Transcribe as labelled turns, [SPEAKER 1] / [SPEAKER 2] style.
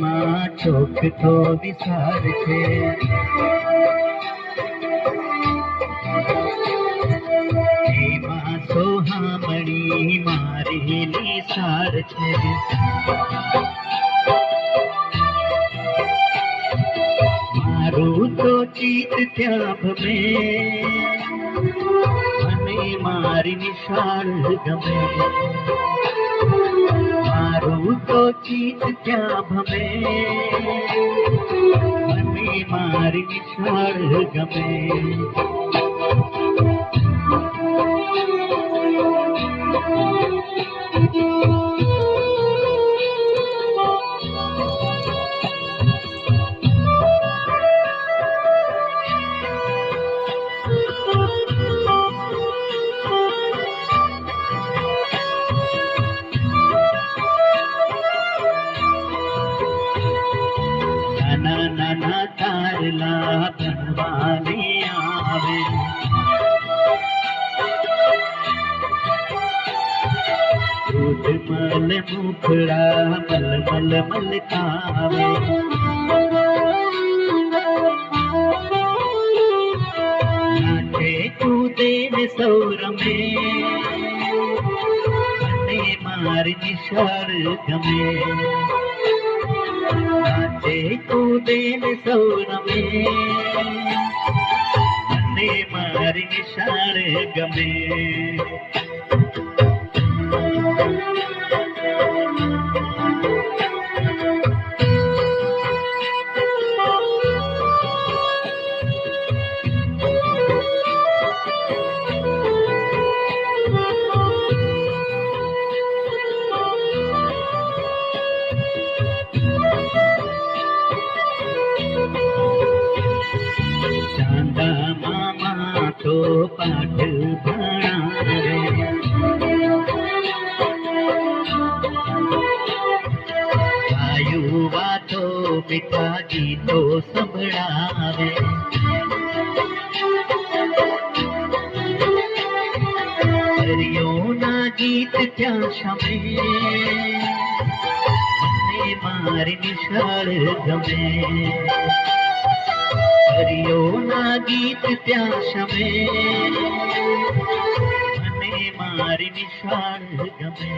[SPEAKER 1] માં ચોક તો વિશાળ છે. એમાં સોહામણી મારી નિસાર છે. મારું તો ચિત ત્યાં ભમે અને મારી નિશાળ ગમે. મારું તો ચિત ત્યાં ભમે અને મારી નિશાળ ગમે. નાના નાના તારલા બનવાને આવે. દૂધ મલ મુખડા મલ મલ મલકાવે. નાચે કૂદે ને સૌ રમે અને મારી નિશાળ ગમે. નાચે કૂદે ને સૌ રમે અને મારી નિશાળ ગમે. ચાંદા મામા તો પાઠ ભણાવે. ગાયું વાતો મીઠા ગીતો સંભળાવે. હરિયોના ગીત ત્યાં શમે મને મારી નિશાળ ગમે. હરિયોના ગીત ત્યાં શમે મને મારી નિશાળ ગમે.